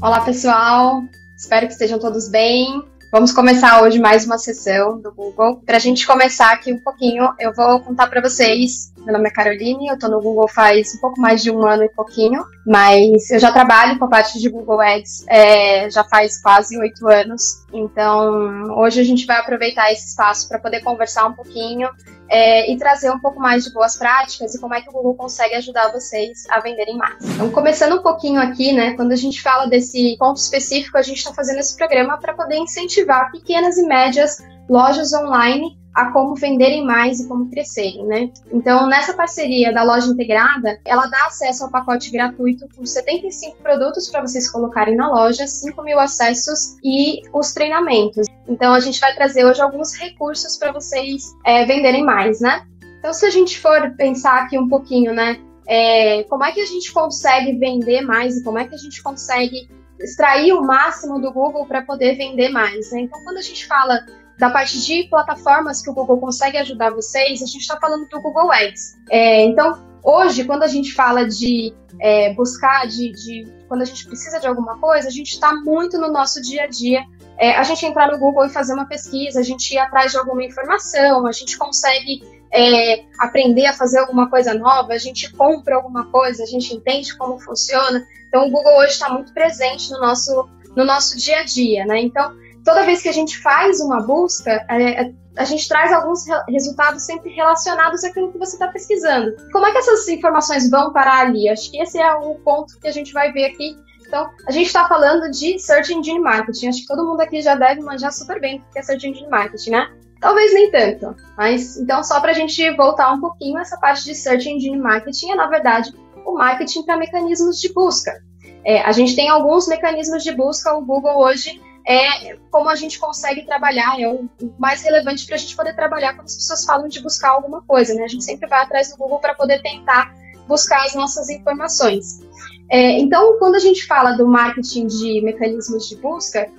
Olá, pessoal! Espero que estejam todos bem. Vamos começar hoje mais uma sessão do Google. Para a gente começar aqui um pouquinho, eu vou contar para vocês. Meu nome é Caroline, eu estou no Google faz um pouco mais de 1 ano e pouquinho, mas eu já trabalho com a parte de Google Ads já faz quase 8 anos. Então, hoje a gente vai aproveitar esse espaço para poder conversar um pouquinho e trazer um pouco mais de boas práticas e como é que o Google consegue ajudar vocês a venderem mais. Então, começando um pouquinho aqui, né, quando a gente fala desse ponto específico, a gente está fazendo esse programa para poder incentivar pequenas e médias lojas online a como venderem mais e como crescerem, né? Então, nessa parceria da loja integrada, ela dá acesso ao pacote gratuito com 75 produtos para vocês colocarem na loja, 5.000 acessos e os treinamentos. Então, a gente vai trazer hoje alguns recursos para vocês venderem mais, né? Então, se a gente for pensar aqui um pouquinho, né? Como é que a gente consegue vender mais e como é que a gente consegue extrair o máximo do Google para poder vender mais, né? Então, quando a gente fala da parte de plataformas que o Google consegue ajudar vocês, a gente está falando do Google Ads. Então, hoje, quando a gente fala de buscar, quando a gente precisa de alguma coisa, a gente está muito no nosso dia a dia. A gente entrar no Google e fazer uma pesquisa, a gente ir atrás de alguma informação, a gente consegue aprender a fazer alguma coisa nova, a gente compra alguma coisa, a gente entende como funciona. Então, o Google hoje está muito presente no nosso dia a dia, né? Então, toda vez que a gente faz uma busca, a gente traz alguns resultados sempre relacionados àquilo que você está pesquisando. Como é que essas informações vão parar ali? Acho que esse é o ponto que a gente vai ver aqui. Então, a gente está falando de Search Engine Marketing. Acho que todo mundo aqui já deve manjar super bem o que é Search Engine Marketing, né? Talvez nem tanto, mas então só para a gente voltar um pouquinho, essa parte de Search Engine Marketing é, na verdade, o marketing para mecanismos de busca. A gente tem alguns mecanismos de busca, o Google hoje como a gente consegue trabalhar, é o mais relevante para a gente poder trabalhar quando as pessoas falam de buscar alguma coisa, né? A gente sempre vai atrás do Google para poder tentar buscar as nossas informações. Então, quando a gente fala do marketing de mecanismos de busca,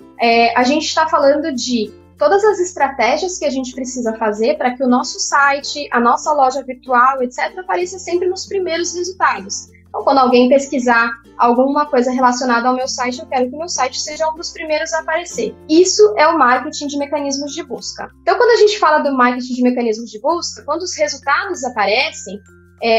a gente está falando de todas as estratégias que a gente precisa fazer para que o nosso site, a nossa loja virtual, etc., apareça sempre nos primeiros resultados. Então, quando alguém pesquisar alguma coisa relacionada ao meu site, eu quero que o meu site seja um dos primeiros a aparecer. Isso é o marketing de mecanismos de busca. Então, quando a gente fala do marketing de mecanismos de busca, quando os resultados aparecem,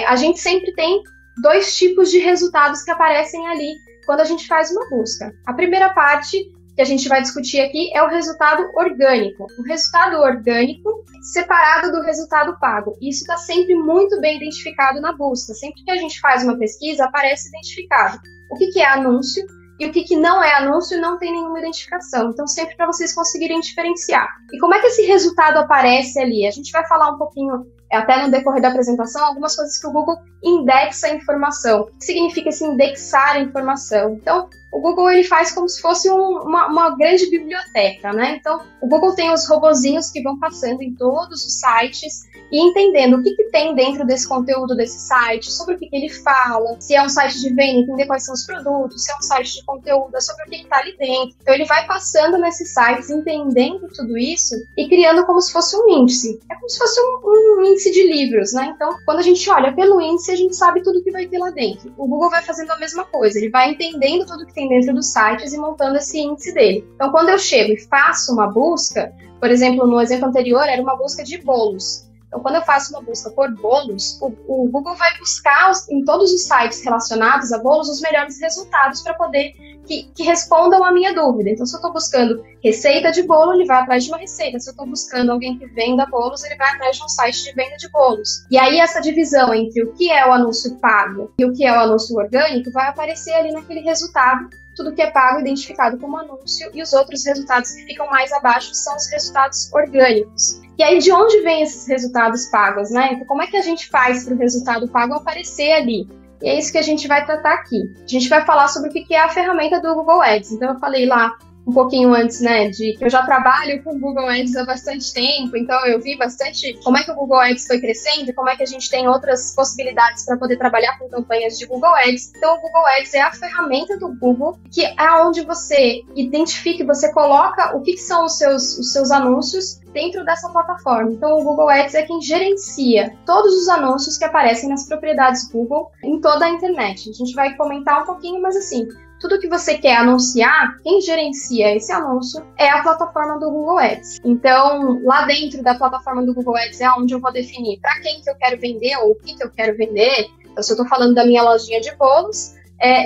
a gente sempre tem 2 tipos de resultados que aparecem ali quando a gente faz uma busca. A primeira parte que a gente vai discutir aqui é o resultado orgânico. O resultado orgânico separado do resultado pago. Isso está sempre muito bem identificado na busca. Sempre que a gente faz uma pesquisa, aparece identificado o que é anúncio e o que não é anúncio não tem nenhuma identificação. Então, sempre para vocês conseguirem diferenciar. E como é que esse resultado aparece ali? A gente vai falar um pouquinho, até no decorrer da apresentação, algumas coisas que o Google indexa a informação. O que significa esse indexar a informação? Então, o Google ele faz como se fosse uma grande biblioteca, né? Então, o Google tem os robozinhos que vão passando em todos os sites e entendendo o que tem dentro desse conteúdo desse site, sobre o que ele fala, se é um site de venda, entender quais são os produtos, se é um site de conteúdo, sobre o que está ali dentro. Então, ele vai passando nesses sites, entendendo tudo isso e criando como se fosse um índice. É como se fosse um índice de livros, né? Então, quando a gente olha pelo índice, a gente sabe tudo que vai ter lá dentro. O Google vai fazendo a mesma coisa, ele vai entendendo tudo que tem dentro dos sites e montando esse índice dele. Então, quando eu chego e faço uma busca, por exemplo, no exemplo anterior, era uma busca de bolos. Então, quando eu faço uma busca por bolos, o Google vai buscar em todos os sites relacionados a bolos os melhores resultados para poder que respondam à minha dúvida. Então, se eu estou buscando receita de bolo, ele vai atrás de uma receita. Se eu estou buscando alguém que venda bolos, ele vai atrás de um site de venda de bolos. E aí, essa divisão entre o que é o anúncio pago e o que é o anúncio orgânico vai aparecer ali naquele resultado. Tudo que é pago identificado como anúncio e os outros resultados que ficam mais abaixo são os resultados orgânicos. E aí, de onde vêm esses resultados pagos, né? Então, como é que a gente faz para o resultado pago aparecer ali? E é isso que a gente vai tratar aqui. A gente vai falar sobre o que é a ferramenta do Google Ads. Então, eu falei lá um pouquinho antes, né, de que eu já trabalho com o Google Ads há bastante tempo, então eu vi bastante como é que o Google Ads foi crescendo e como é que a gente tem outras possibilidades para poder trabalhar com campanhas de Google Ads. Então, o Google Ads é a ferramenta do Google, que é onde você identifica, você coloca o que são os seus anúncios dentro dessa plataforma. Então, o Google Ads é quem gerencia todos os anúncios que aparecem nas propriedades Google em toda a internet. A gente vai comentar um pouquinho, mas assim, tudo que você quer anunciar, quem gerencia esse anúncio é a plataforma do Google Ads. Então, lá dentro da plataforma do Google Ads é onde eu vou definir para quem que eu quero vender ou o que eu quero vender. Então, se eu estou falando da minha lojinha de bolos,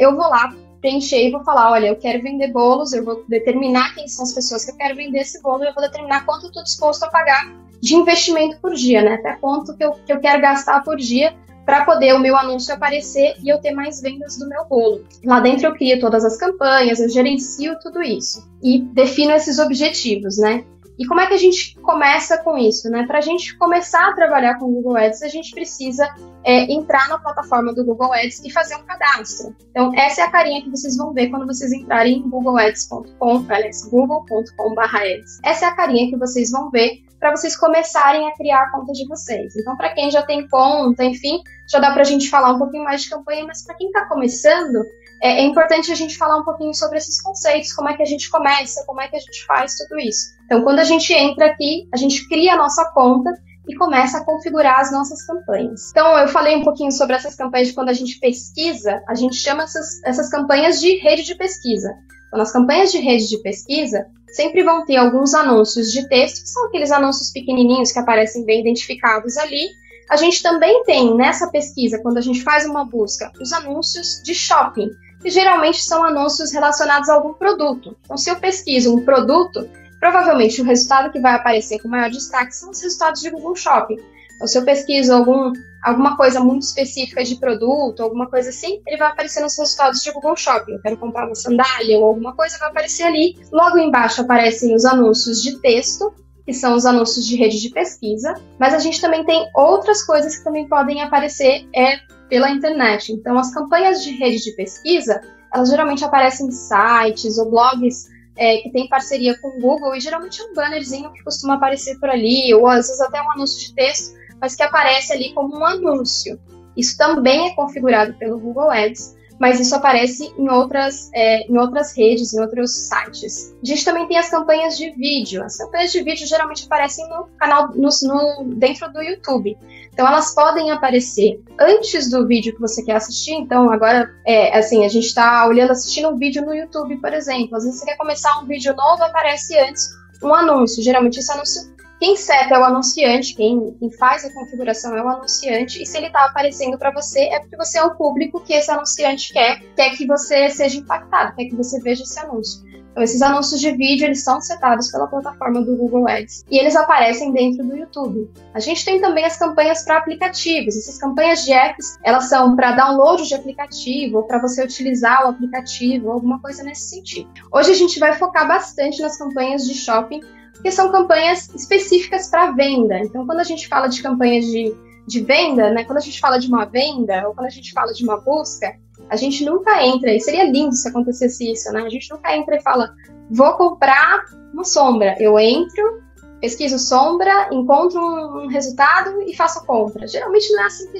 eu vou lá preencher e vou falar, olha, eu quero vender bolos, eu vou determinar quem são as pessoas que eu quero vender esse bolo, eu vou determinar quanto eu estou disposto a pagar de investimento por dia, né? Até quanto que eu quero gastar por dia para poder o meu anúncio aparecer e eu ter mais vendas do meu bolo. Lá dentro eu crio todas as campanhas, eu gerencio tudo isso e defino esses objetivos, né? E como é que a gente começa com isso, né? Para a gente começar a trabalhar com o Google Ads, a gente precisa entrar na plataforma do Google Ads e fazer um cadastro. Então, essa é a carinha que vocês vão ver quando vocês entrarem em googleads.com, aliás, google.com/ads. Essa é a carinha que vocês vão ver para vocês começarem a criar a conta de vocês. Então, para quem já tem conta, enfim, já dá para a gente falar um pouquinho mais de campanha, mas para quem está começando, é importante a gente falar um pouquinho sobre esses conceitos, como é que a gente começa, como é que a gente faz tudo isso. Então, quando a gente entra aqui, a gente cria a nossa conta e começa a configurar as nossas campanhas. Então, eu falei um pouquinho sobre essas campanhas de quando a gente pesquisa, a gente chama essas campanhas de rede de pesquisa. Então, nas campanhas de rede de pesquisa, sempre vão ter alguns anúncios de texto, que são aqueles anúncios pequenininhos que aparecem bem identificados ali. A gente também tem, nessa pesquisa, quando a gente faz uma busca, os anúncios de shopping, que geralmente são anúncios relacionados a algum produto. Então, se eu pesquiso um produto, provavelmente o resultado que vai aparecer com maior destaque são os resultados de Google Shopping. Então, se eu pesquiso alguma coisa muito específica de produto, alguma coisa assim, ele vai aparecer nos resultados de Google Shopping. Eu quero comprar uma sandália ou alguma coisa, vai aparecer ali. Logo embaixo aparecem os anúncios de texto, que são os anúncios de rede de pesquisa, mas a gente também tem outras coisas que também podem aparecer pela internet. Então, as campanhas de rede de pesquisa, elas geralmente aparecem em sites ou blogs que tem parceria com o Google, e geralmente é um bannerzinho que costuma aparecer por ali, ou às vezes até um anúncio de texto, mas que aparece ali como um anúncio. Isso também é configurado pelo Google Ads, mas isso aparece em outras redes, em outros sites. A gente também tem as campanhas de vídeo. As campanhas de vídeo geralmente aparecem no canal, dentro do YouTube. Então, elas podem aparecer antes do vídeo que você quer assistir. Então, agora, a gente está assistindo um vídeo no YouTube, por exemplo. Às vezes você quer começar um vídeo novo, aparece antes um anúncio. Geralmente esse anúncio, quem seta é o anunciante, quem faz a configuração é o anunciante, e se ele está aparecendo para você, é porque você é o público que esse anunciante quer que você seja impactado, quer que você veja esse anúncio. Então, esses anúncios de vídeo, eles são setados pela plataforma do Google Ads, e eles aparecem dentro do YouTube. A gente tem também as campanhas para aplicativos. Essas campanhas de apps, elas são para download de aplicativo, ou para você utilizar o aplicativo, alguma coisa nesse sentido. Hoje a gente vai focar bastante nas campanhas de shopping, que são campanhas específicas para venda. Então, quando a gente fala de campanhas de venda, né, quando a gente fala de uma venda, ou quando a gente fala de uma busca, a gente nunca entra, e seria lindo se acontecesse isso, né? A gente nunca entra e fala, vou comprar uma sombra. Eu entro, pesquiso sombra, encontro um resultado e faço a compra. Geralmente não é assim que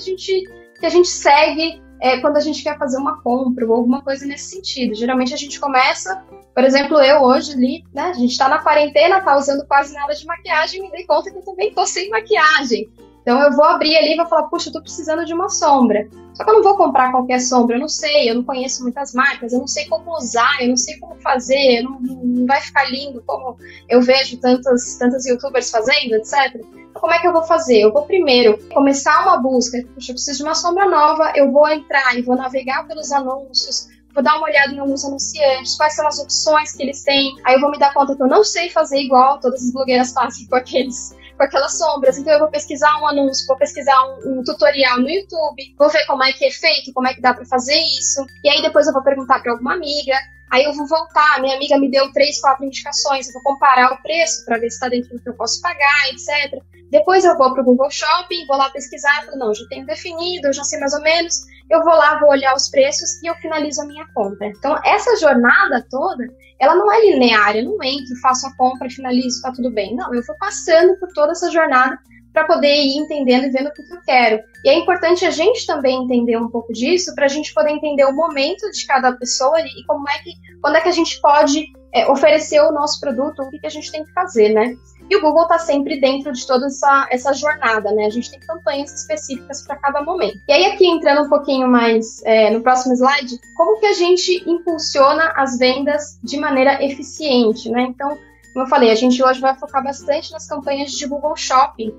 a gente segue quando a gente quer fazer uma compra ou alguma coisa nesse sentido. Geralmente a gente começa, por exemplo, eu hoje ali, né, a gente tá na quarentena, tá usando quase nada de maquiagem, me dei conta que eu também tô sem maquiagem. Então eu vou abrir ali e vou falar, puxa, eu tô precisando de uma sombra. Só que eu não vou comprar qualquer sombra, eu não sei, eu não conheço muitas marcas, eu não sei como usar, eu não sei como fazer, não vai ficar lindo como eu vejo tantos youtubers fazendo, etc. Então, como é que eu vou fazer? Eu vou primeiro começar uma busca, puxa, eu preciso de uma sombra nova, eu vou entrar e vou navegar pelos anúncios, vou dar uma olhada em alguns anunciantes, quais são as opções que eles têm, aí eu vou me dar conta que eu não sei fazer igual todas as blogueiras fazem com aquelas sombras, então eu vou pesquisar um anúncio, vou pesquisar um tutorial no YouTube, vou ver como é que é feito, como é que dá pra fazer isso, e aí depois eu vou perguntar pra alguma amiga, aí eu vou voltar, minha amiga me deu 3, 4 indicações, eu vou comparar o preço pra ver se tá dentro do que eu posso pagar, etc. Depois eu vou pro Google Shopping, vou lá pesquisar, falo, não, já tenho definido, eu já sei mais ou menos, eu vou lá, vou olhar os preços e eu finalizo a minha compra. Então, essa jornada toda, ela não é linear, eu não entro, faço a compra, finalizo, tá tudo bem. Não, eu vou passando por toda essa jornada para poder ir entendendo e vendo o que eu quero. E é importante a gente também entender um pouco disso, para a gente poder entender o momento de cada pessoa e quando é que a gente pode oferecer o nosso produto, o que a gente tem que fazer, né? E o Google está sempre dentro de toda essa jornada, né? A gente tem campanhas específicas para cada momento. E aí aqui, entrando um pouquinho mais no próximo slide, como que a gente impulsiona as vendas de maneira eficiente, né? Então, como eu falei, a gente hoje vai focar bastante nas campanhas de Google Shopping,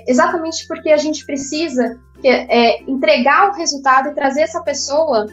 exatamente porque a gente precisa entregar o resultado e trazer essa pessoa,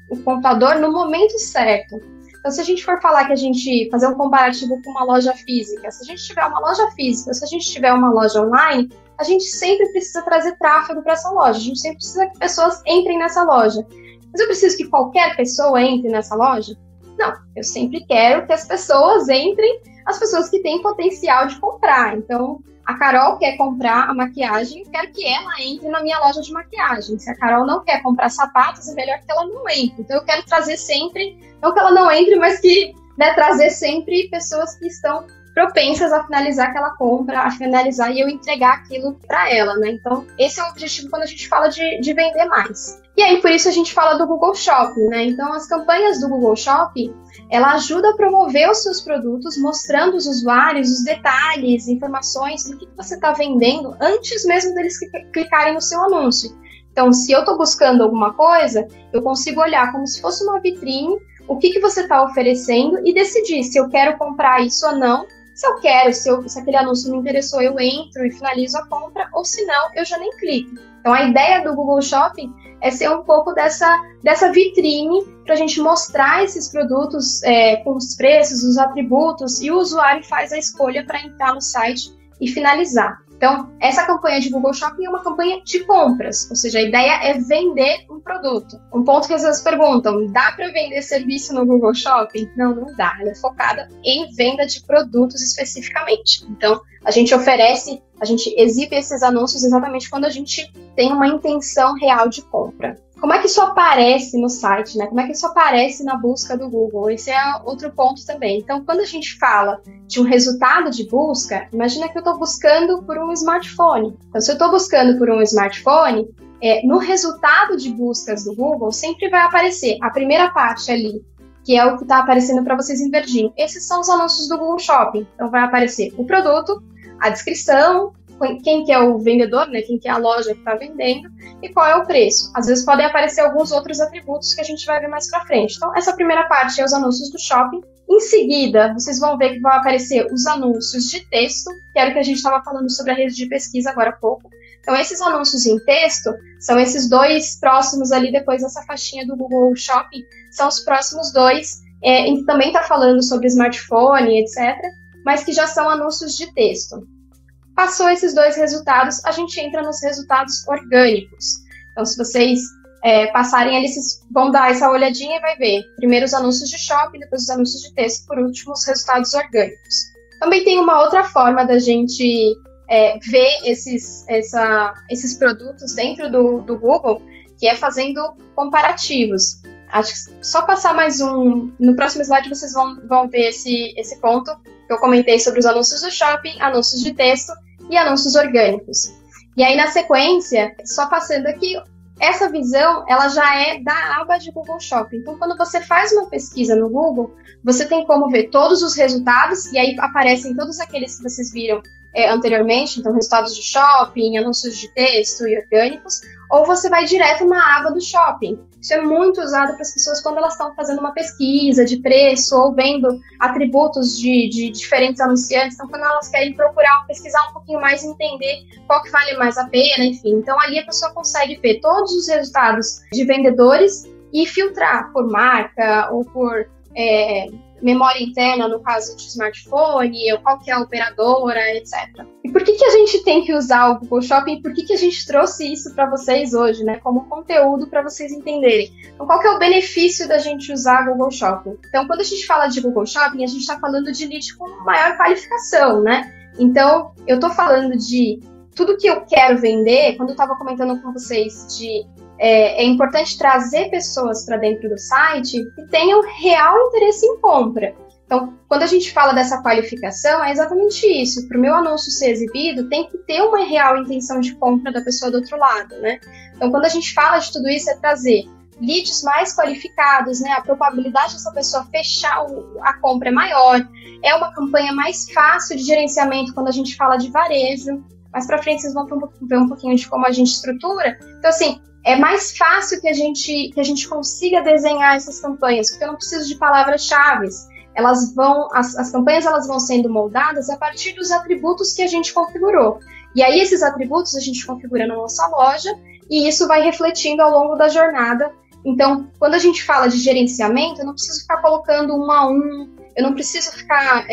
o comprador, no momento certo. Então, se a gente for falar que a gente fazer um comparativo com uma loja física, se a gente tiver uma loja física, se a gente tiver uma loja online, a gente sempre precisa trazer tráfego para essa loja, a gente sempre precisa que pessoas entrem nessa loja. Mas eu preciso que qualquer pessoa entre nessa loja? Não, eu sempre quero que as pessoas entrem, as pessoas que têm potencial de comprar. Então, a Carol quer comprar a maquiagem, eu quero que ela entre na minha loja de maquiagem. Se a Carol não quer comprar sapatos, é melhor que ela não entre. Então, eu quero trazer sempre, não que ela não entre, mas que trazer sempre pessoas que estão propensas a finalizar aquela compra, a finalizar e eu entregar aquilo para ela, né? Então, esse é o objetivo quando a gente fala de vender mais. E aí, por isso, a gente fala do Google Shopping, né? Então, as campanhas do Google Shopping, ela ajuda a promover os seus produtos, mostrando aos usuários os detalhes, informações do que você está vendendo antes mesmo deles clicarem no seu anúncio. Então, se eu estou buscando alguma coisa, eu consigo olhar como se fosse uma vitrine, o que você está oferecendo e decidir se eu quero comprar isso ou não. Se eu quero, se aquele anúncio me interessou, eu entro e finalizo a compra, ou se não, eu já nem clico. Então, a ideia do Google Shopping é ser um pouco dessa vitrine para a gente mostrar esses produtos com os preços, os atributos, e o usuário faz a escolha para entrar no site e finalizar. Então, essa campanha de Google Shopping é uma campanha de compras, ou seja, a ideia é vender um produto. Um ponto que as pessoas perguntam, dá para vender serviço no Google Shopping? Não, não dá. Ela é focada em venda de produtos especificamente. Então, a gente exibe esses anúncios exatamente quando a gente tem uma intenção real de compra. Como é que isso aparece no site, né? Como é que isso aparece na busca do Google? Esse é outro ponto também. Então, quando a gente fala de um resultado de busca, imagina que eu estou buscando por um smartphone. Então, se eu estou buscando por um smartphone, no resultado de buscas do Google, sempre vai aparecer a primeira parte ali, que é o que está aparecendo para vocês em verdinho. Esses são os anúncios do Google Shopping. Então, vai aparecer o produto, a descrição, quem que é o vendedor, né? Quem que é a loja que está vendendo e qual é o preço. Às vezes podem aparecer alguns outros atributos que a gente vai ver mais para frente. Então, essa primeira parte é os anúncios do shopping. Em seguida, vocês vão ver que vão aparecer os anúncios de texto, que era o que a gente estava falando sobre a rede de pesquisa agora há pouco. Então, esses anúncios em texto são esses dois próximos ali, depois dessa faixinha do Google Shopping, são os próximos dois, em que também está falando sobre smartphone, etc., mas que já são anúncios de texto. Passou esses dois resultados, a gente entra nos resultados orgânicos. Então, se vocês passarem ali, vocês vão dar essa olhadinha e vai ver primeiro os anúncios de shopping, depois os anúncios de texto, por último os resultados orgânicos. Também tem uma outra forma da gente ver esses produtos dentro do Google, que é fazendo comparativos. Acho que só passar mais no próximo slide vocês vão ver esse ponto que eu comentei sobre os anúncios do shopping, anúncios de texto e anúncios orgânicos. E aí, na sequência, só passando aqui, essa visão, ela já é da aba de Google Shopping. Então, quando você faz uma pesquisa no Google, você tem como ver todos os resultados, e aí aparecem todos aqueles que vocês viram anteriormente, então resultados de shopping, anúncios de texto e orgânicos, ou você vai direto na aba do shopping. Isso é muito usado para as pessoas quando elas estão fazendo uma pesquisa de preço ou vendo atributos de diferentes anunciantes. Então, quando elas querem pesquisar um pouquinho mais e entender qual que vale mais a pena, enfim. Então, ali a pessoa consegue ver todos os resultados de vendedores e filtrar por marca ou por memória interna, no caso de smartphone, ou qual que é a operadora, etc. E por que a gente tem que usar o Google Shopping? E por que a gente trouxe isso para vocês hoje, né? Como conteúdo para vocês entenderem. Então, qual que é o benefício da gente usar o Google Shopping? Então, quando a gente fala de Google Shopping, a gente está falando de lead com maior qualificação, né? Então, eu estou falando de tudo que eu quero vender. Quando eu estava comentando com vocês é importante trazer pessoas para dentro do site que tenham real interesse em compra. Então, quando a gente fala dessa qualificação, é exatamente isso. Para o meu anúncio ser exibido, tem que ter uma real intenção de compra da pessoa do outro lado, né? Então, quando a gente fala de tudo isso, é trazer leads mais qualificados, né? A probabilidade dessa pessoa fechar a compra é maior, é uma campanha mais fácil de gerenciamento quando a gente fala de varejo. Mais para frente vocês vão ver um pouquinho de como a gente estrutura. Então, assim, é mais fácil que a gente consiga desenhar essas campanhas, porque eu não preciso de palavras-chave. As campanhas elas vão sendo moldadas a partir dos atributos que a gente configurou. E aí esses atributos a gente configura na nossa loja e isso vai refletindo ao longo da jornada. Então, quando a gente fala de gerenciamento, eu não preciso ficar colocando um a um, eu não preciso ficar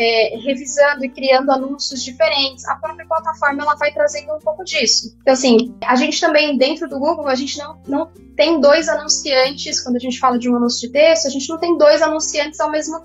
revisando e criando anúncios diferentes. A própria plataforma ela vai trazendo um pouco disso. Então, assim, a gente também, dentro do Google, a gente não tem 2 anunciantes. Quando a gente fala de um anúncio de texto, a gente não tem 2 anunciantes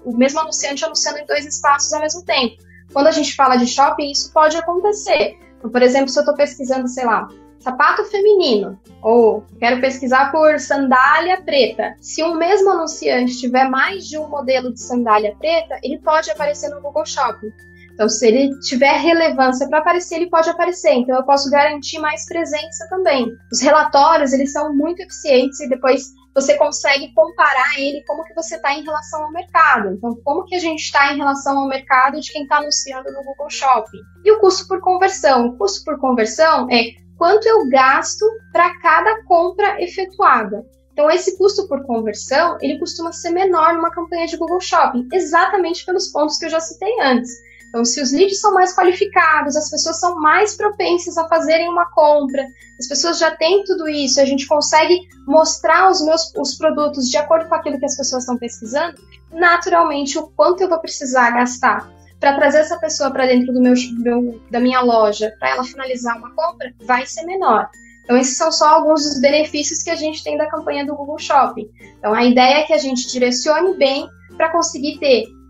o mesmo anunciante anunciando em 2 espaços ao mesmo tempo. Quando a gente fala de shopping, isso pode acontecer. Então, por exemplo, se eu estou pesquisando, sei lá, sapato feminino, ou quero pesquisar por sandália preta. Se um mesmo anunciante tiver mais de um modelo de sandália preta, ele pode aparecer no Google Shopping. Então, se ele tiver relevância para aparecer, ele pode aparecer. Então, eu posso garantir mais presença também. Os relatórios, eles são muito eficientes e depois você consegue comparar ele como que você está em relação ao mercado. Então, como que a gente está em relação ao mercado de quem está anunciando no Google Shopping. E o custo por conversão. O custo por conversão é quanto eu gasto para cada compra efetuada. Então, esse custo por conversão, ele costuma ser menor numa campanha de Google Shopping, exatamente pelos pontos que eu já citei antes. Então, se os leads são mais qualificados, as pessoas são mais propensas a fazerem uma compra, as pessoas já têm tudo isso, a gente consegue mostrar os produtos de acordo com aquilo que as pessoas estão pesquisando, naturalmente, o quanto eu vou precisar gastar para trazer essa pessoa para dentro da minha loja, para ela finalizar uma compra, vai ser menor. Então, esses são só alguns dos benefícios que a gente tem da campanha do Google Shopping. Então, a ideia é que a gente direcione bem para conseguir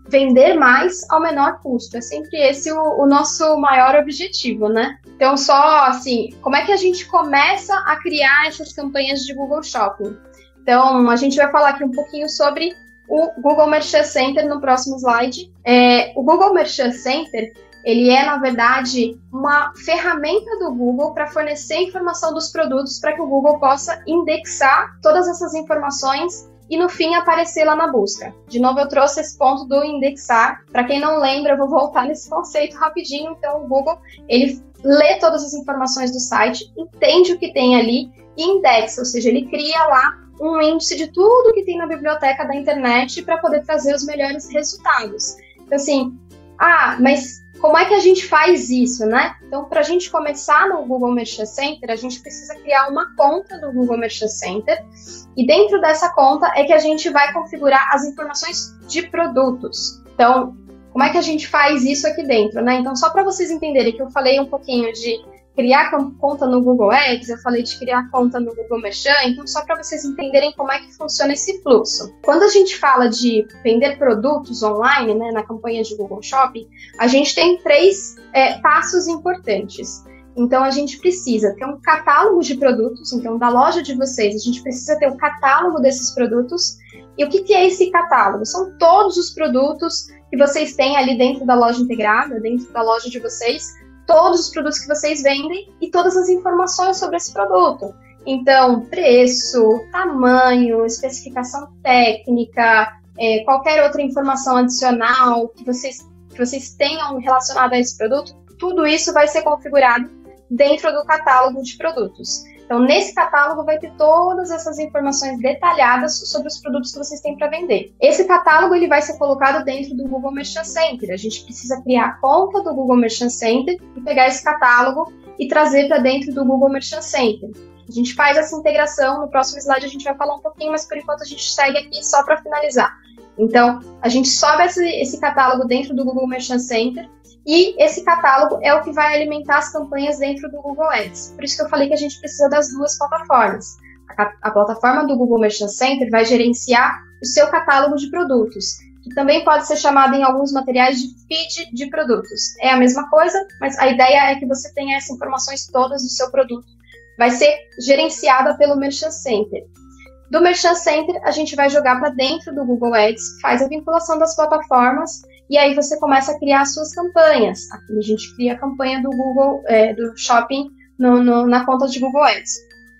vender mais ao menor custo. É sempre esse o nosso maior objetivo, né? Então, só assim, como é que a gente começa a criar essas campanhas de Google Shopping? Então, a gente vai falar aqui um pouquinho sobre o Google Merchant Center no próximo slide. O Google Merchant Center, ele é, na verdade, uma ferramenta do Google para fornecer informação dos produtos para que o Google possa indexar todas essas informações e, no fim, aparecer lá na busca. De novo, eu trouxe esse ponto do indexar. Para quem não lembra, eu vou voltar nesse conceito rapidinho. Então, o Google, ele lê todas as informações do site, entende o que tem ali e indexa, ou seja, ele cria lá um índice de tudo que tem na biblioteca da internet para poder trazer os melhores resultados. Então, assim, mas como é que a gente faz isso, né? Então, para a gente começar no Google Merchant Center, a gente precisa criar uma conta do Google Merchant Center e dentro dessa conta é que a gente vai configurar as informações de produtos. Então, como é que a gente faz isso aqui dentro, né? Então, só para vocês entenderem que eu falei um pouquinho de criar conta no Google Ads, eu falei de criar conta no Google Merchant, então só para vocês entenderem como é que funciona esse fluxo. Quando a gente fala de vender produtos online, né, na campanha de Google Shopping, a gente tem 3 passos importantes. Então, a gente precisa ter um catálogo de produtos, então, da loja de vocês, a gente precisa ter o catálogo desses produtos. E o que é esse catálogo? São todos os produtos que vocês têm ali dentro da loja integrada, dentro da loja de vocês, todos os produtos que vocês vendem e todas as informações sobre esse produto. Então, preço, tamanho, especificação técnica, qualquer outra informação adicional que vocês tenham relacionado a esse produto, tudo isso vai ser configurado dentro do catálogo de produtos. Então, nesse catálogo vai ter todas essas informações detalhadas sobre os produtos que vocês têm para vender. Esse catálogo ele vai ser colocado dentro do Google Merchant Center. A gente precisa criar a conta do Google Merchant Center e pegar esse catálogo e trazer para dentro do Google Merchant Center. A gente faz essa integração, no próximo slide a gente vai falar um pouquinho, mas por enquanto a gente segue aqui só para finalizar. Então, a gente sobe esse catálogo dentro do Google Merchant Center e esse catálogo é o que vai alimentar as campanhas dentro do Google Ads. Por isso que eu falei que a gente precisa das 2 plataformas. A plataforma do Google Merchant Center vai gerenciar o seu catálogo de produtos, que também pode ser chamado em alguns materiais de feed de produtos. É a mesma coisa, mas a ideia é que você tenha essas informações todas do seu produto. Vai ser gerenciada pelo Merchant Center. Do Merchant Center, a gente vai jogar para dentro do Google Ads, faz a vinculação das plataformas e aí você começa a criar as suas campanhas. Aqui a gente cria a campanha do Google, do Shopping na conta de Google Ads.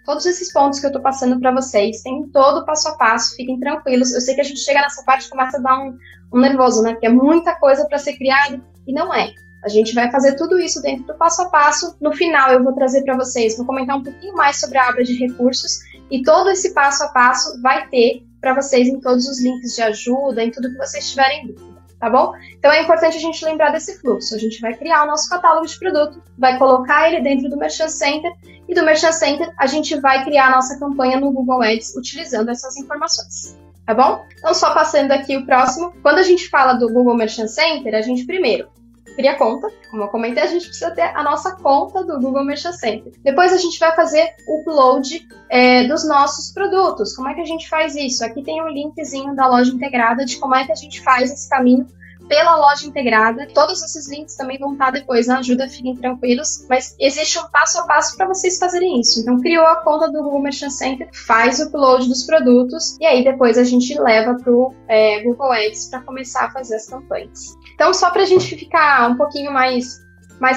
Todos esses pontos que eu tô passando para vocês, tem todo o passo a passo, fiquem tranquilos. Eu sei que a gente chega nessa parte e começa a dar um nervoso, né? Porque é muita coisa para ser criada e não é. A gente vai fazer tudo isso dentro do passo a passo. No final, eu vou trazer para vocês, vou comentar um pouquinho mais sobre a aba de recursos e todo esse passo a passo vai ter para vocês em todos os links de ajuda, em tudo que vocês tiverem dúvida, tá bom? Então é importante a gente lembrar desse fluxo. A gente vai criar o nosso catálogo de produto, vai colocar ele dentro do Merchant Center e do Merchant Center a gente vai criar a nossa campanha no Google Ads utilizando essas informações, tá bom? Então só passando aqui o próximo. Quando a gente fala do Google Merchant Center, a gente primeiro cria conta, como eu comentei, a gente precisa ter a nossa conta do Google Merchant Center. Depois a gente vai fazer o upload dos nossos produtos. Como é que a gente faz isso? Aqui tem um linkzinho da loja integrada de como é que a gente faz esse caminho pela loja integrada. Todos esses links também vão estar depois na ajuda, fiquem tranquilos, mas existe um passo a passo para vocês fazerem isso. Então, criou a conta do Google Merchant Center, faz o upload dos produtos e aí depois a gente leva para o Google Ads para começar a fazer as campanhas. Então, só para a gente ficar um pouquinho mais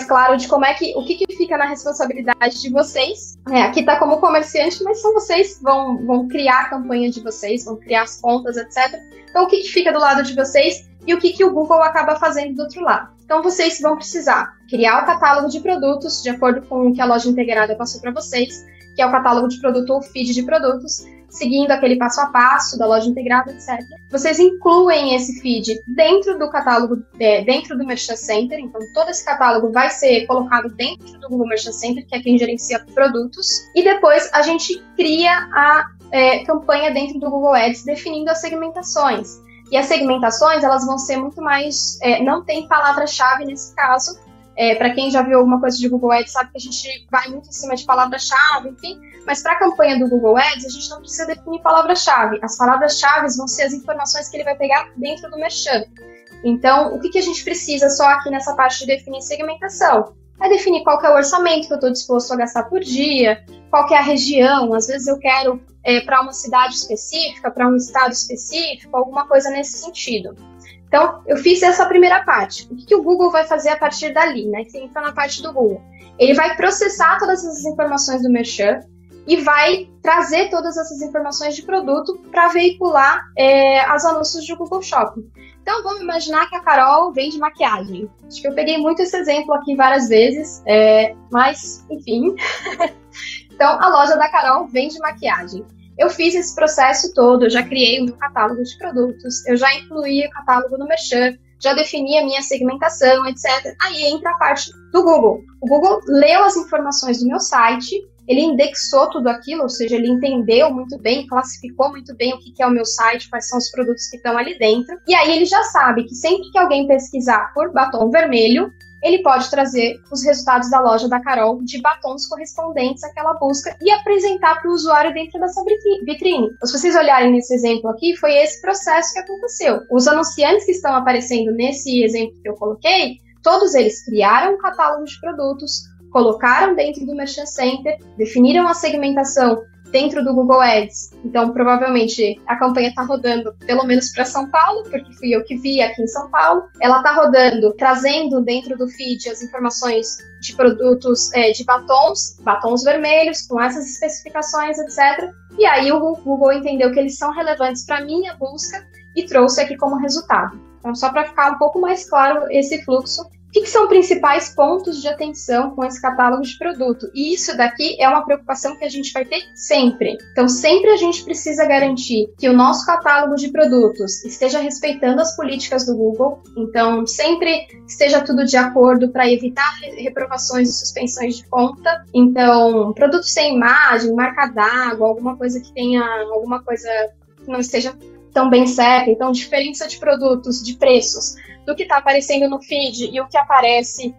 claro de como é que, o que fica na responsabilidade de vocês. Aqui está como comerciante, mas são vocês vão criar a campanha de vocês, vão criar as contas, etc. Então, o que fica do lado de vocês e o que o Google acaba fazendo do outro lado. Então, vocês vão precisar criar o catálogo de produtos, de acordo com o que a loja integrada passou para vocês, que é o catálogo de produto ou feed de produtos, seguindo aquele passo a passo da loja integrada, etc. Vocês incluem esse feed dentro do catálogo, dentro do Merchant Center, então todo esse catálogo vai ser colocado dentro do Google Merchant Center, que é quem gerencia produtos, e depois a gente cria a campanha dentro do Google Ads, definindo as segmentações. E as segmentações, elas vão ser muito mais... não tem palavra-chave nesse caso. Para quem já viu alguma coisa de Google Ads, sabe que a gente vai muito em cima de palavra-chave, enfim. Mas para a campanha do Google Ads, a gente não precisa definir palavra-chave. As palavras-chave vão ser as informações que ele vai pegar dentro do Merchant. Então, o que a gente precisa só aqui nessa parte de definir segmentação? É definir qual que é o orçamento que eu estou disposto a gastar por dia, qual que é a região. Às vezes eu quero para uma cidade específica, para um estado específico, alguma coisa nesse sentido. Então, eu fiz essa primeira parte. O que o Google vai fazer a partir dali, né? Que entra na parte do Google. Ele vai processar todas essas informações do Merchant e vai trazer todas essas informações de produto para veicular os anúncios do Google Shopping. Então, vamos imaginar que a Carol vende maquiagem. Acho que eu peguei muito esse exemplo aqui várias vezes, mas, enfim. Então, a loja da Carol vende maquiagem. Eu fiz esse processo todo, eu já criei o meu catálogo de produtos, eu já incluí o catálogo no Merchant, já defini a minha segmentação, etc. Aí entra a parte do Google. O Google leu as informações do meu site, ele indexou tudo aquilo, ou seja, ele entendeu muito bem, classificou muito bem o que é o meu site, quais são os produtos que estão ali dentro. E aí ele já sabe que sempre que alguém pesquisar por batom vermelho, ele pode trazer os resultados da loja da Carol de batons correspondentes àquela busca e apresentar para o usuário dentro dessa vitrine. Se vocês olharem nesse exemplo aqui, foi esse processo que aconteceu. Os anunciantes que estão aparecendo nesse exemplo que eu coloquei, todos eles criaram um catálogo de produtos, colocaram dentro do Merchant Center, definiram a segmentação dentro do Google Ads. Então, provavelmente, a campanha está rodando pelo menos para São Paulo, porque fui eu que vi aqui em São Paulo. Ela está rodando, trazendo dentro do feed as informações de produtos de batons vermelhos, com essas especificações, etc. E aí o Google entendeu que eles são relevantes para a minha busca e trouxe aqui como resultado. Então, só para ficar um pouco mais claro esse fluxo, o que são principais pontos de atenção com esse catálogo de produto? E isso daqui é uma preocupação que a gente vai ter sempre. Então, sempre a gente precisa garantir que o nosso catálogo de produtos esteja respeitando as políticas do Google. Então, sempre esteja tudo de acordo para evitar reprovações e suspensões de conta. Então, produtos sem imagem, marca d'água, alguma coisa que tenha alguma coisa que não esteja tão bem certa. Então, diferença de produtos, de preços, do que está aparecendo no feed e o que aparece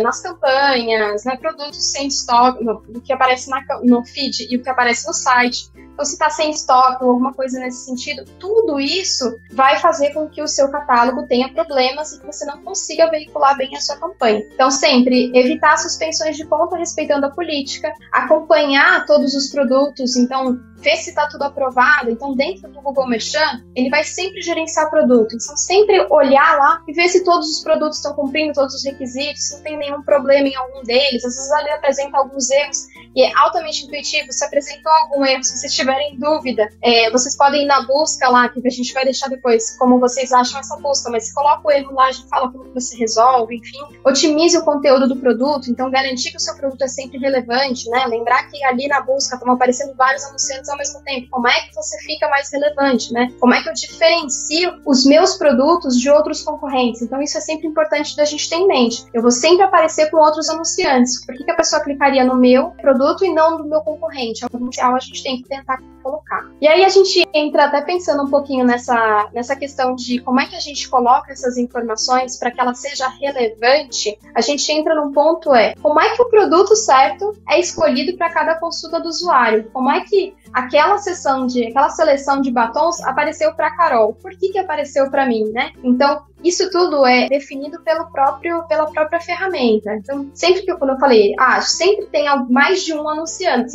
nas campanhas, né, produtos sem estoque, do que aparece no feed e o que aparece no site. Então, se está sem estoque ou alguma coisa nesse sentido, tudo isso vai fazer com que o seu catálogo tenha problemas e que você não consiga veicular bem a sua campanha. Então, sempre evitar suspensões de conta respeitando a política, acompanhar todos os produtos, então ver se está tudo aprovado. Então, dentro do Google Merchant, ele vai sempre gerenciar produto. Então, sempre olhar lá e ver se todos os produtos estão cumprindo todos os requisitos, se não tem nenhum problema em algum deles. Às vezes, ele apresenta alguns erros e é altamente intuitivo. Se apresentou algum erro, se vocês tiverem dúvida, vocês podem ir na busca lá, que a gente vai deixar depois como vocês acham essa busca, mas coloca o erro lá, a gente fala como você resolve, enfim. Otimize o conteúdo do produto, então garantir que o seu produto é sempre relevante, né? Lembrar que ali na busca estão aparecendo vários anunciantes ao mesmo tempo. Como é que você fica mais relevante, né? Como é que eu diferencio os meus produtos de outros concorrentes? Então, isso é sempre importante da gente ter em mente. Eu vou sempre aparecer com outros anunciantes. Por que a pessoa clicaria no meu produto e não no meu concorrente? É algo que a gente tem que tentar colocar. E aí a gente entra até pensando um pouquinho nessa questão de como é que a gente coloca essas informações para que ela seja relevante. A gente entra num ponto como é que o produto certo é escolhido para cada consulta do usuário? Como é que aquela seleção de batons apareceu para Carol? Por que apareceu para mim, né? Então, isso tudo é definido pela própria ferramenta. Então, quando eu falei, sempre tem mais de um anunciante,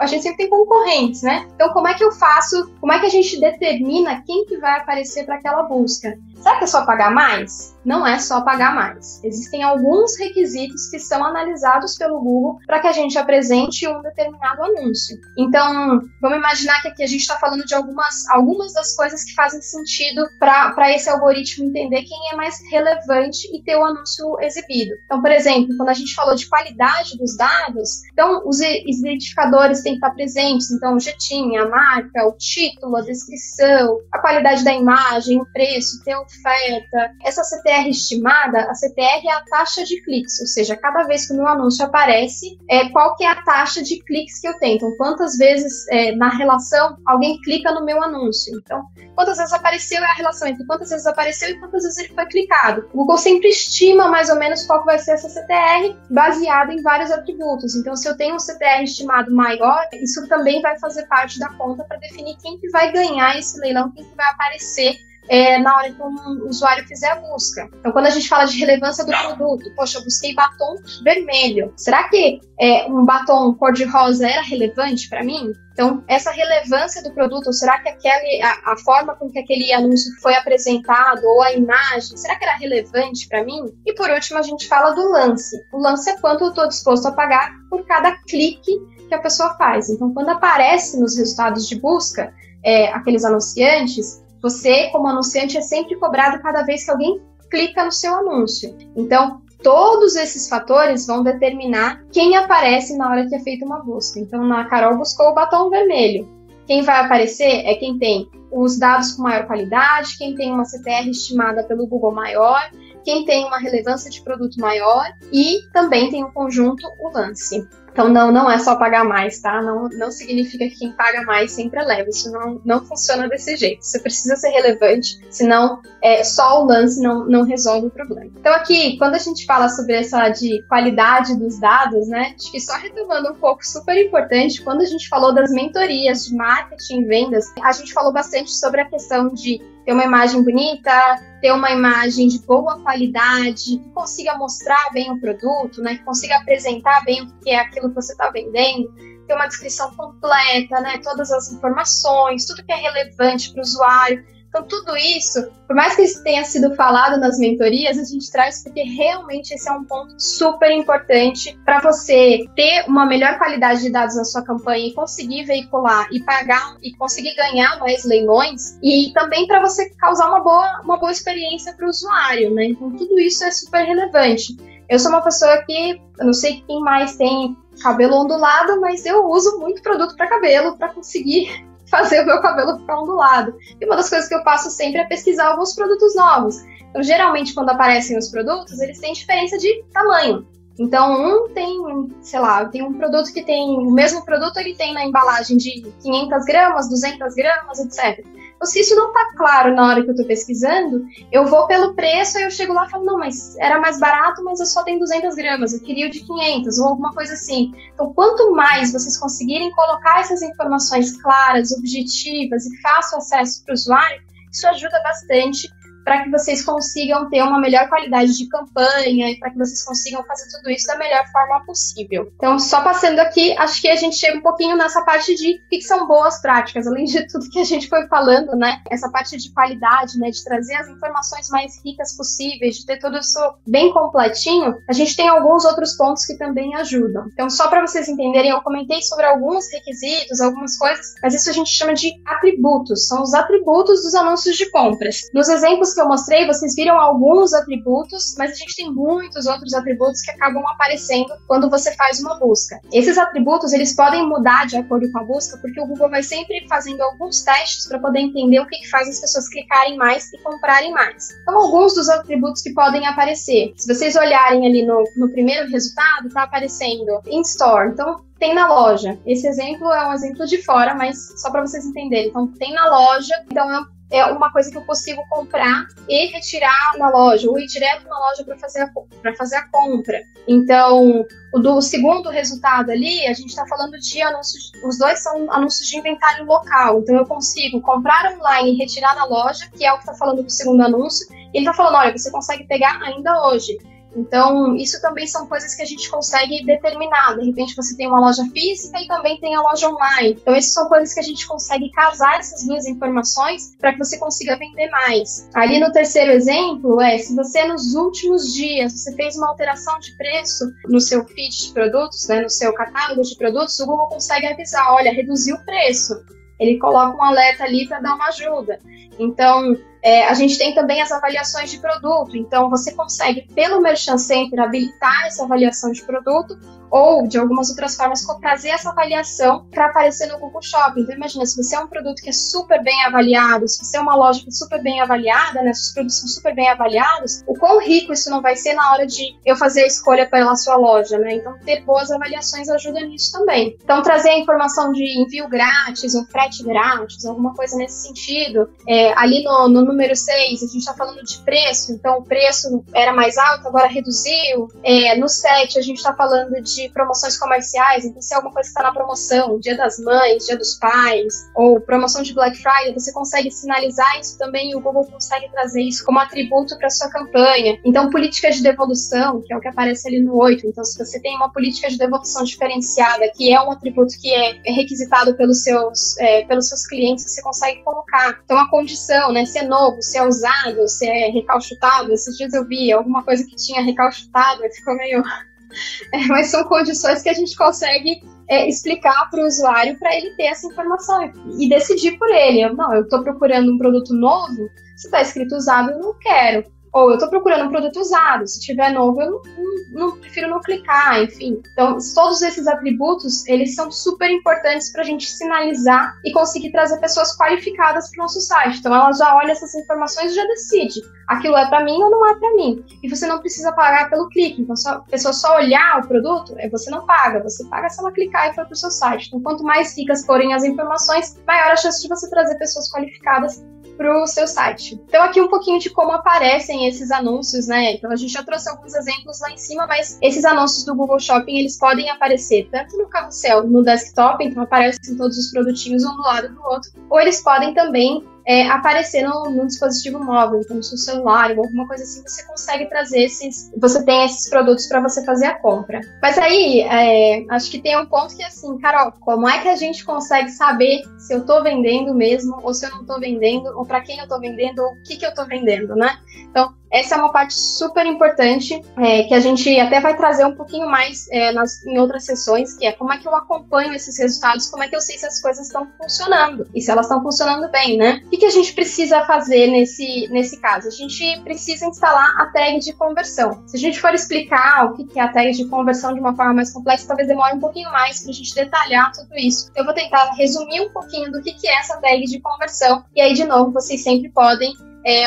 a gente sempre tem concorrentes, né? Então, como é que eu faço, como é que a gente determina quem que vai aparecer para aquela busca? Será que é só pagar mais? Não é só pagar mais. Existem alguns requisitos que são analisados pelo Google para que a gente apresente um determinado anúncio. Então, vamos imaginar que aqui a gente está falando de algumas das coisas que fazem sentido para esse algoritmo entender quem é mais relevante e ter o anúncio exibido. Então, por exemplo, quando a gente falou de qualidade dos dados, então os identificadores têm que estar presentes. Então, o jetim, a marca, o título, a descrição, a qualidade da imagem, o preço, ter oferta. Essa CTR estimada, a CTR é a taxa de cliques, ou seja, cada vez que o meu anúncio aparece, qual que é a taxa de cliques que eu tenho. Então, quantas vezes na relação alguém clica no meu anúncio. Então, quantas vezes apareceu é a relação entre quantas vezes apareceu e quantas vezes ele foi clicado. O Google sempre estima mais ou menos qual vai ser essa CTR, baseada em vários atributos. Então, se eu tenho um CTR estimado maior, isso também vai fazer parte da conta para definir quem que vai ganhar esse leilão, quem que vai aparecer na hora que um usuário fizer a busca. Então, quando a gente fala de relevância do produto, poxa, eu busquei batom vermelho. Será que um batom cor-de-rosa era relevante para mim? Então, essa relevância do produto, ou será que a forma com que aquele anúncio foi apresentado ou a imagem, será que era relevante para mim? E por último, a gente fala do lance. O lance é quanto eu estou disposto a pagar por cada clique que a pessoa faz. Então, quando aparece nos resultados de busca aqueles anunciantes, você, como anunciante, é sempre cobrado cada vez que alguém clica no seu anúncio. Então, todos esses fatores vão determinar quem aparece na hora que é feita uma busca. Então, a Carol buscou o batom vermelho. Quem vai aparecer é quem tem os dados com maior qualidade, quem tem uma CTR estimada pelo Google maior, quem tem uma relevância de produto maior e também tem o conjunto, o lance. Então, não é só pagar mais, tá? Não significa que quem paga mais sempre leva. Isso não funciona desse jeito. Você precisa ser relevante, senão só o lance não resolve o problema. Então, aqui, quando a gente fala sobre essa de qualidade dos dados, né? Acho que só retomando um pouco, super importante, quando a gente falou das mentorias de marketing e vendas, a gente falou bastante sobre a questão de ter uma imagem bonita, ter uma imagem de boa qualidade, que consiga mostrar bem o produto, né? Que consiga apresentar bem o que é aquilo que você está vendendo, ter uma descrição completa, né? Todas as informações, tudo que é relevante para o usuário. Então, tudo isso, por mais que isso tenha sido falado nas mentorias, a gente traz porque realmente esse é um ponto super importante para você ter uma melhor qualidade de dados na sua campanha e conseguir veicular e pagar e conseguir ganhar mais leilões e também para você causar uma boa experiência para o usuário, né? Então, tudo isso é super relevante. Eu sou uma pessoa que, eu não sei quem mais tem cabelo ondulado, mas eu uso muito produto para cabelo para conseguir fazer o meu cabelo ficar ondulado. E uma das coisas que eu faço sempre é pesquisar alguns produtos novos. Então, geralmente, quando aparecem os produtos, eles têm diferença de tamanho. Então, tem, sei lá, tem um produto que tem, o mesmo produto ele tem na embalagem de 500 gramas, 200 gramas, etc. Então, se isso não está claro na hora que eu estou pesquisando, eu vou pelo preço e eu chego lá e falo, não, mas era mais barato, mas eu só tenho 200 gramas, eu queria o de 500 ou alguma coisa assim. Então, quanto mais vocês conseguirem colocar essas informações claras, objetivas e fácil acesso para o usuário, isso ajuda bastante para que vocês consigam ter uma melhor qualidade de campanha e para que vocês consigam fazer tudo isso da melhor forma possível. Então, só passando aqui, acho que a gente chega um pouquinho nessa parte de o que são boas práticas, além de tudo que a gente foi falando, né? Essa parte de qualidade, né? De trazer as informações mais ricas possíveis, de ter tudo isso bem completinho, a gente tem alguns outros pontos que também ajudam. Então, só para vocês entenderem, eu comentei sobre alguns requisitos, algumas coisas, mas isso a gente chama de atributos, são os atributos dos anúncios de compras. Nos exemplos que eu mostrei, vocês viram alguns atributos, mas a gente tem muitos outros atributos que acabam aparecendo quando você faz uma busca. Esses atributos, eles podem mudar de acordo com a busca, porque o Google vai sempre fazendo alguns testes para poder entender o que faz as pessoas clicarem mais e comprarem mais. Então, alguns dos atributos que podem aparecer. Se vocês olharem ali no primeiro resultado, está aparecendo in store. Então, tem na loja. Esse exemplo é um exemplo de fora, mas só para vocês entenderem. Então, tem na loja. Então, é uma coisa que eu consigo comprar e retirar na loja, ou ir direto na loja para fazer a compra. Então, o segundo resultado ali, a gente está falando de anúncios, os dois são anúncios de inventário local. Então, eu consigo comprar online e retirar na loja, que é o que está falando do segundo anúncio, e ele está falando, olha, você consegue pegar ainda hoje. Então, isso também são coisas que a gente consegue determinar. De repente, você tem uma loja física e também tem a loja online. Então, essas são coisas que a gente consegue casar essas duas informações para que você consiga vender mais. Ali no terceiro exemplo, se você nos últimos dias, você fez uma alteração de preço no seu feed de produtos, né, no seu catálogo de produtos, o Google consegue avisar, olha, reduziu o preço. Ele coloca um alerta ali para dar uma ajuda. Então, a gente tem também as avaliações de produto. Então, você consegue, pelo Merchant Center, habilitar essa avaliação de produto ou, de algumas outras formas, trazer essa avaliação para aparecer no Google Shopping. Então, imagina, se você é um produto que é super bem avaliado, se você é uma loja que é super bem avaliada, né, se os produtos são super bem avaliados, o quão rico isso não vai ser na hora de eu fazer a escolha pela sua loja, né? Então, ter boas avaliações ajuda nisso também. Então, trazer a informação de envio grátis ou frete grátis, alguma coisa nesse sentido. Ali no número 6, a gente está falando de preço, então o preço era mais alto, agora reduziu. No 7, a gente está falando de promoções comerciais, então se é alguma coisa que está na promoção, Dia das Mães, Dia dos Pais, ou promoção de Black Friday, você consegue sinalizar isso também e o Google consegue trazer isso como atributo para sua campanha. Então, política de devolução, que é o que aparece ali no 8, então se você tem uma política de devolução diferenciada, que é um atributo que é requisitado pelos seus clientes, que você consegue colocar. Então, a condição, né, se é novo, se é usado, se é recalchutado. Esses dias eu vi alguma coisa que tinha recalchutado, ficou meio... mas são condições que a gente consegue explicar para o usuário para ele ter essa informação e decidir por ele. Eu estou procurando um produto novo, se está escrito usado, eu não quero. Ou eu estou procurando um produto usado, se tiver novo, eu não prefiro não clicar, enfim. Então, todos esses atributos, eles são super importantes para a gente sinalizar e conseguir trazer pessoas qualificadas para o nosso site. Então, ela já olha essas informações e já decide. Aquilo é para mim ou não é para mim. E você não precisa pagar pelo clique. Então, se a pessoa só olhar o produto, você não paga. Você paga se ela clicar e for para o seu site. Então, quanto mais ricas forem as informações, maior a chance de você trazer pessoas qualificadas para o seu site. Então, aqui um pouquinho de como aparecem esses anúncios, né? Então, a gente já trouxe alguns exemplos lá em cima, mas esses anúncios do Google Shopping, eles podem aparecer tanto no carrossel, no desktop, então aparecem todos os produtinhos um do lado do outro, ou eles podem também aparecer no dispositivo móvel, então no seu celular ou alguma coisa assim, você consegue trazer você tem esses produtos para você fazer a compra. Mas aí, acho que tem um ponto que é assim, Carol, como é que a gente consegue saber se eu tô vendendo mesmo, ou se eu não tô vendendo, ou para quem eu tô vendendo, ou o que eu tô vendendo, né? Então, essa é uma parte super importante, que a gente até vai trazer um pouquinho mais em outras sessões, que é como é que eu acompanho esses resultados, como é que eu sei se as coisas estão funcionando, e se elas estão funcionando bem, né? O que a gente precisa fazer nesse caso? A gente precisa instalar a tag de conversão. Se a gente for explicar o que é a tag de conversão de uma forma mais complexa, talvez demore um pouquinho mais para a gente detalhar tudo isso. Eu vou tentar resumir um pouquinho do que é essa tag de conversão, e aí, de novo, vocês sempre podem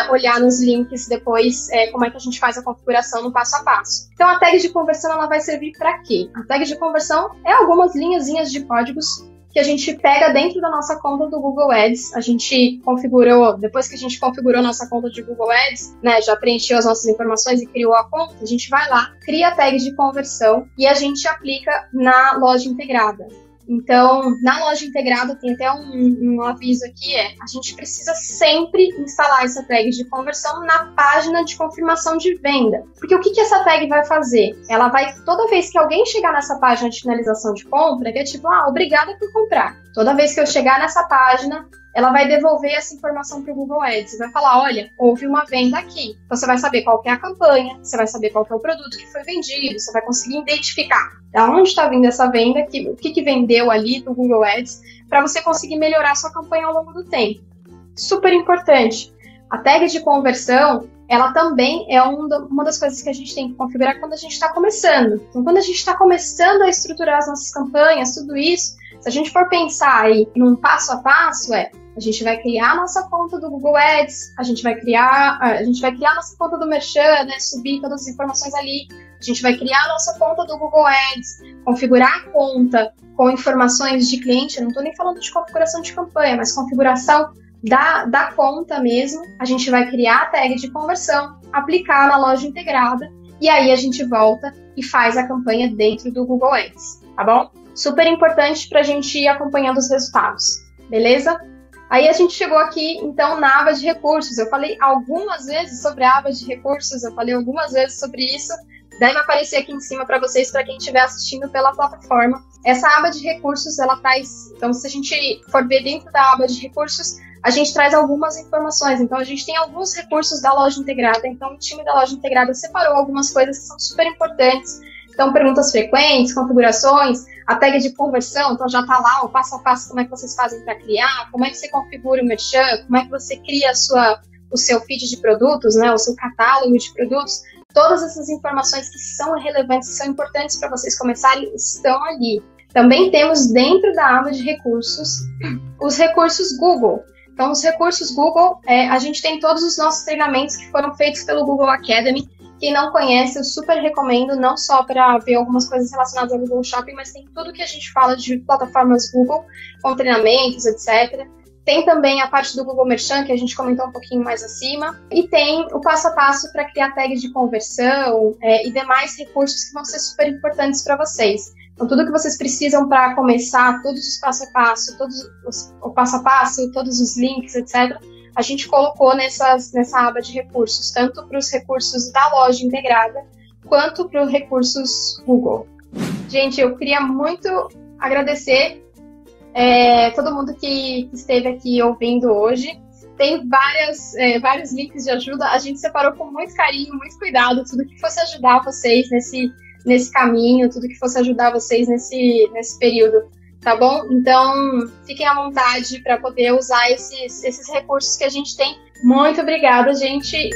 olhar nos links depois como é que a gente faz a configuração no passo a passo. Então a tag de conversão ela vai servir para quê? A tag de conversão é algumas linhazinhas de códigos que a gente pega dentro da nossa conta do Google Ads. A gente configurou, depois que a gente configurou nossa conta de Google Ads, né, já preencheu as nossas informações e criou a conta, a gente vai lá, cria a tag de conversão e a gente aplica na loja integrada. Então, na loja integrada tem até um aviso aqui, a gente precisa sempre instalar essa tag de conversão na página de confirmação de venda. Porque o que essa tag vai fazer? Ela vai, toda vez que alguém chegar nessa página de finalização de compra, que é tipo, obrigada por comprar. Toda vez que eu chegar nessa página, ela vai devolver essa informação para o Google Ads. Vai falar, olha, houve uma venda aqui. Então, você vai saber qual que é a campanha, você vai saber qual que é o produto que foi vendido, você vai conseguir identificar da onde está vindo essa venda, o que vendeu ali do Google Ads, para você conseguir melhorar a sua campanha ao longo do tempo. Super importante. A tag de conversão, ela também é uma das coisas que a gente tem que configurar quando a gente está começando. Então, quando a gente está começando a estruturar as nossas campanhas, tudo isso, se a gente for pensar aí num passo a passo, a gente vai criar a nossa conta do Google Ads, a gente vai criar a nossa conta do Merchan, né, subir todas as informações ali, a gente vai criar a nossa conta do Google Ads, configurar a conta com informações de cliente, eu não estou nem falando de configuração de campanha, mas configuração da conta mesmo, a gente vai criar a tag de conversão, aplicar na loja integrada, e aí a gente volta e faz a campanha dentro do Google Ads, tá bom? Super importante para a gente ir acompanhando os resultados, beleza? Aí a gente chegou aqui, então, na aba de recursos. Eu falei algumas vezes sobre a aba de recursos, eu falei algumas vezes sobre isso. Deve aparecer aqui em cima para vocês, para quem estiver assistindo pela plataforma. Essa aba de recursos, ela traz... Então, se a gente for ver dentro da aba de recursos, a gente traz algumas informações. Então, a gente tem alguns recursos da loja integrada. Então, o time da loja integrada separou algumas coisas que são super importantes. Então, perguntas frequentes, configurações, a tag de conversão, então já está lá o passo a passo, como é que vocês fazem para criar, como é que você configura o Merchan, como é que você cria o seu feed de produtos, né, o seu catálogo de produtos. Todas essas informações que são relevantes, que são importantes para vocês começarem, estão ali. Também temos dentro da aba de recursos, os recursos Google. Então, os recursos Google, a gente tem todos os nossos treinamentos que foram feitos pelo Google Academy. Quem não conhece, eu super recomendo, não só para ver algumas coisas relacionadas ao Google Shopping, mas tem tudo que a gente fala de plataformas Google, com treinamentos, etc. Tem também a parte do Google Merchant, que a gente comentou um pouquinho mais acima. E tem o passo a passo para criar tags de conversão e demais recursos que vão ser super importantes para vocês. Então, tudo que vocês precisam para começar, todos os passo a passo, todos os links, etc., a gente colocou nessa aba de recursos, tanto para os recursos da loja integrada, quanto para os recursos Google. Gente, eu queria muito agradecer todo mundo que esteve aqui ouvindo hoje. Tem vários links de ajuda, a gente separou com muito carinho, muito cuidado, tudo que fosse ajudar vocês nesse caminho, tudo que fosse ajudar vocês nesse período. Tá bom? Então, fiquem à vontade para poder usar esses recursos que a gente tem. Muito obrigada, gente!